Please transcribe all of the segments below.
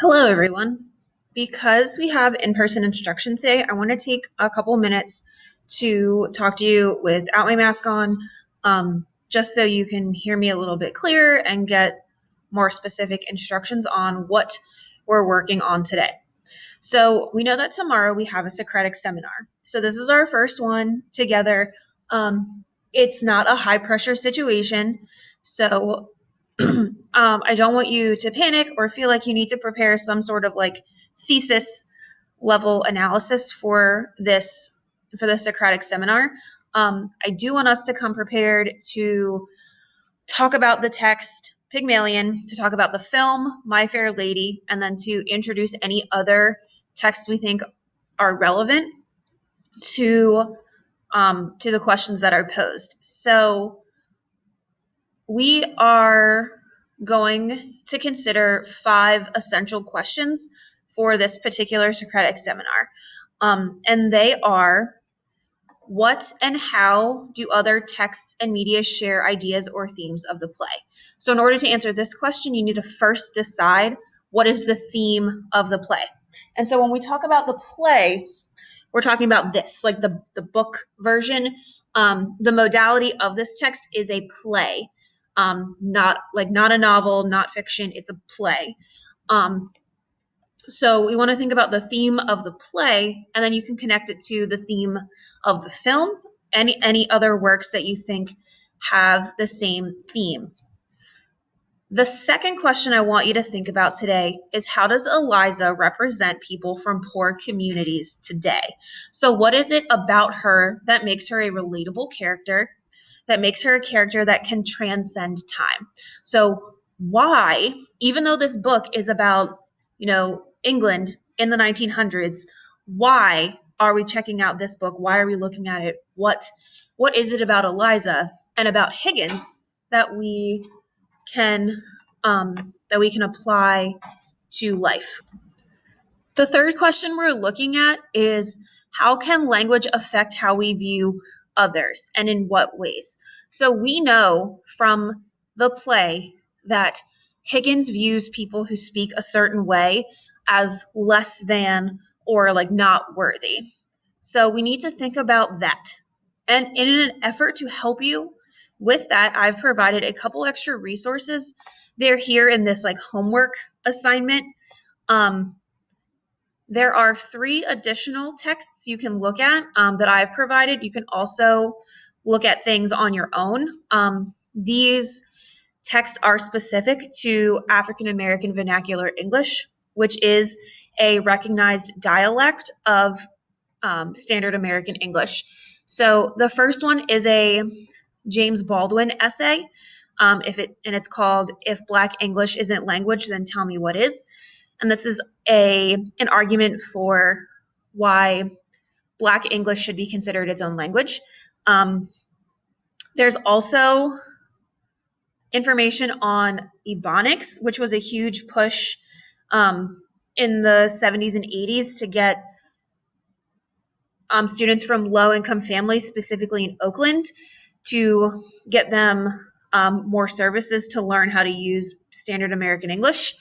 Hello, everyone. Because we have in-person instruction today, I want to take a couple minutes to talk to you without my mask on, just so you can hear me a little bit clearer and get more specific instructions on what we're working on today. So we know that tomorrow we have a Socratic seminar. So this is our first one together. It's not a high pressure situation. So I don't want you to panic or feel like you need to prepare some sort of like thesis level analysis for the Socratic seminar. I do want us to come prepared to talk about the text Pygmalion, to talk about the film My Fair Lady, and then to introduce any other texts we think are relevant to to the questions that are posed. So we are going to consider 5 essential questions for this particular Socratic seminar. And they are: what and how do other texts and media share ideas or themes of the play? So in order to answer this question, you need to first decide what is the theme of the play. And so when we talk about the play, we're talking about this, like the book version. The modality of this text is a play, not a novel, not fiction. It's a play. So we want to think about the theme of the play, and then you can connect it to the theme of the film, any other works that you think have the same theme. The second question I want you to think about today is, how does Eliza represent people from poor communities today? So what is it about her that makes her a relatable character, that makes her a character that can transcend time? So why, even though this book is about, England in the 1900s, why are we checking out this book? Why are we looking at it? What is it about Eliza and about Higgins that we can apply to life? The third question we're looking at is, how can language affect how we view others, and in what ways? So we know from the play that Higgins views people who speak a certain way as less than or like not worthy. So we need to think about that. And in an effort to help you with that, I've provided a couple extra resources. They're here in this like homework assignment. There are 3 additional texts you can look at that I've provided. You can also look at things on your own. These texts are specific to African American Vernacular English, which is a recognized dialect of Standard American English. So the first one is a James Baldwin essay. It's called "If Black English Isn't Language, Then Tell Me What Is." And this is an argument for why Black English should be considered its own language. There's also information on Ebonics, which was a huge push in the 70s and 80s to get students from low-income families, specifically in Oakland, to get them more services to learn how to use standard American English.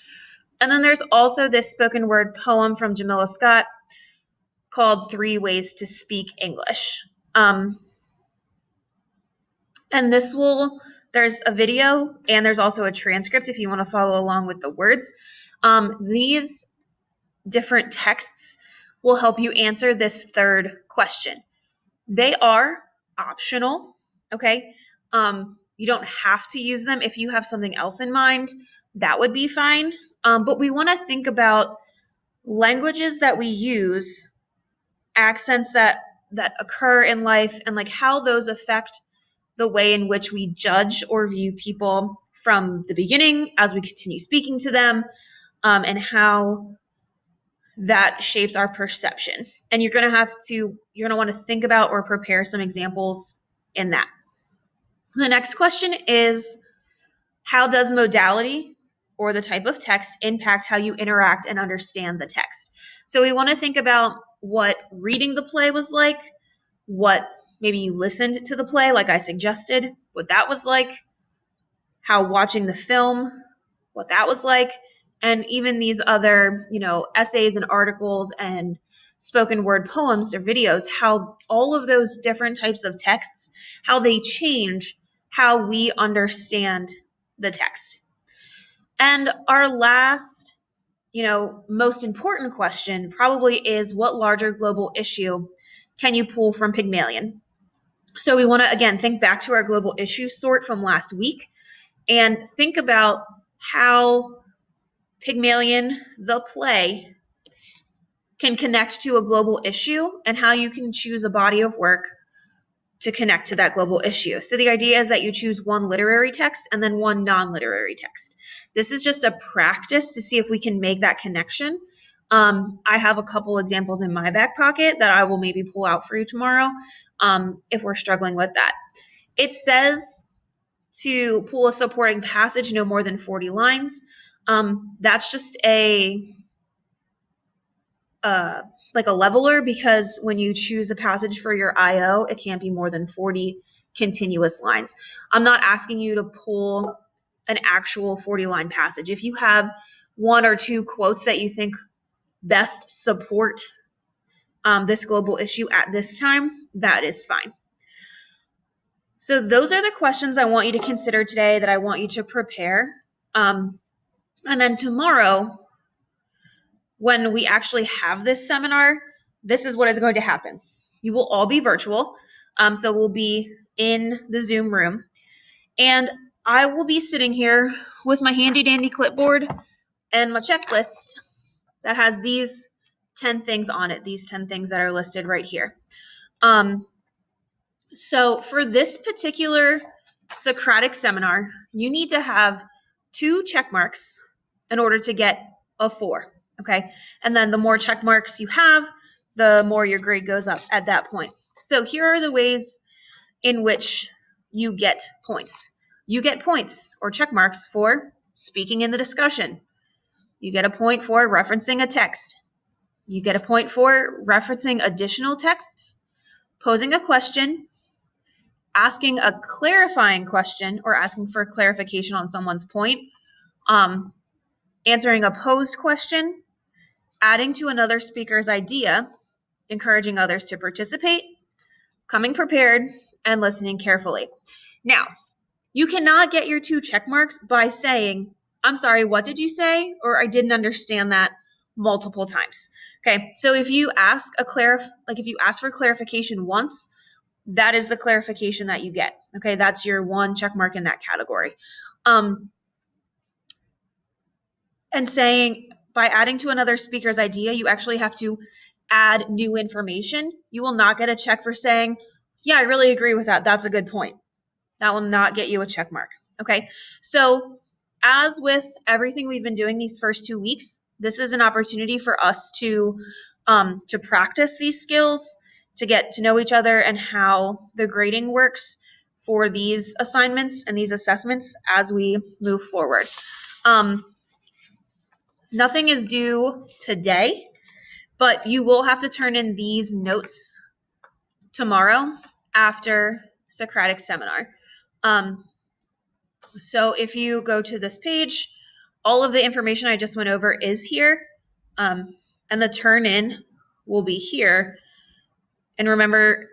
And then there's also this spoken word poem from Jamila Scott called 3 Ways to Speak English. And there's a video and there's also a transcript if you want to follow along with the words. These different texts will help you answer this third question. They are optional, okay? You don't have to use them. If you have something else in mind, that would be fine. But we want to think about languages that we use, accents that occur in life, and like how those affect the way in which we judge or view people from the beginning as we continue speaking to them, and how that shapes our perception. And you're going to want to think about or prepare some examples in that. The next question is, how does modality or the type of text impact how you interact and understand the text? So we want to think about what reading the play was like, what maybe you listened to the play, like I suggested, what that was like, how watching the film, what that was like, and even these other, essays and articles and spoken word poems or videos, how all of those different types of texts, how they change how we understand the text. And our last, most important question probably is, what larger global issue can you pull from Pygmalion? So we want to, again, think back to our global issue sort from last week and think about how Pygmalion, the play, can connect to a global issue and how you can choose a body of work to connect to that global issue. So the idea is that you choose one literary text and then one non-literary text. This is just a practice to see if we can make that connection. I have a couple examples in my back pocket that I will maybe pull out for you tomorrow if we're struggling with that. It says to pull a supporting passage no more than 40 lines. That's just like a leveler, because when you choose a passage for your IO, it can't be more than 40 continuous lines. I'm not asking you to pull an actual 40-line passage. If you have one or two quotes that you think best support this global issue at this time, that is fine. So those are the questions I want you to consider today, that I want you to prepare. And then tomorrow, when we actually have this seminar, this is what is going to happen. You will all be virtual. So we'll be in the Zoom room. And I will be sitting here with my handy dandy clipboard and my checklist that has these 10 things on it, these 10 things that are listed right here. So for this particular Socratic seminar, you need to have 2 check marks in order to get a 4. Okay. And then the more check marks you have, the more your grade goes up at that point. So here are the ways in which you get points. You get points or check marks for speaking in the discussion. You get a point for referencing a text. You get a point for referencing additional texts, posing a question, asking a clarifying question or asking for clarification on someone's point, answering a posed question, adding to another speaker's idea, encouraging others to participate, coming prepared, and listening carefully. Now, you cannot get your 2 check marks by saying, "I'm sorry, what did you say?" or "I didn't understand that," multiple times. Okay, so if you ask if you ask for clarification once, that is the clarification that you get. Okay, that's your 1 check mark in that category. And saying, by adding to another speaker's idea, you actually have to add new information. You will not get a check for saying, "Yeah, I really agree with that. That's a good point." That will not get you a check mark. Okay, so as with everything we've been doing these first 2 weeks, this is an opportunity for us to practice these skills, to get to know each other and how the grading works for these assignments and these assessments as we move forward. Nothing is due today, but you will have to turn in these notes tomorrow after Socratic seminar. So if you go to this page, all of the information I just went over is here, and the turn in will be here. And remember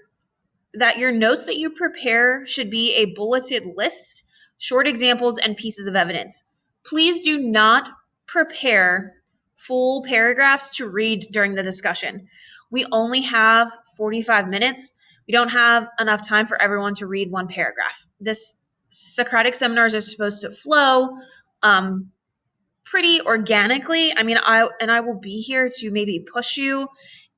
that your notes that you prepare should be a bulleted list, short examples, and pieces of evidence. Please do not prepare full paragraphs to read during the discussion. We only have 45 minutes. We don't have enough time for everyone to read 1 paragraph. This Socratic seminars are supposed to flow pretty organically. I mean, I will be here to maybe push you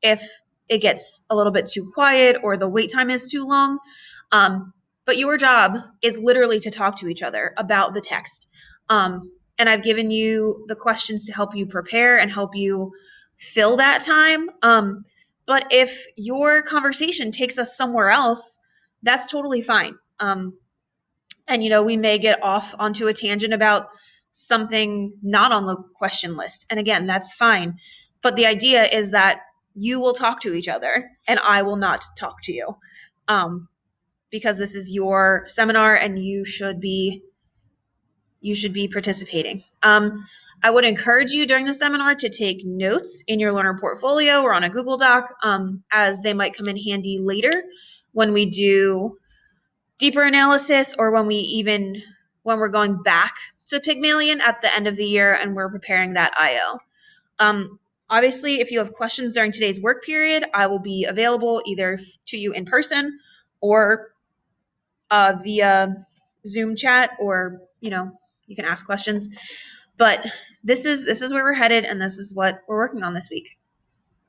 if it gets a little bit too quiet or the wait time is too long. But your job is literally to talk to each other about the text. And I've given you the questions to help you prepare and help you fill that time. But if your conversation takes us somewhere else, that's totally fine. And, we may get off onto a tangent about something not on the question list. And again, that's fine. But the idea is that you will talk to each other and I will not talk to you, because this is your seminar and you should be participating. I would encourage you during the seminar to take notes in your learner portfolio or on a Google Doc, as they might come in handy later when we do deeper analysis, or when we're going back to Pygmalion at the end of the year and we're preparing that IO. Obviously, if you have questions during today's work period, I will be available either to you in person or via Zoom chat, or you can ask questions. But this is where we're headed, and this is what we're working on this week.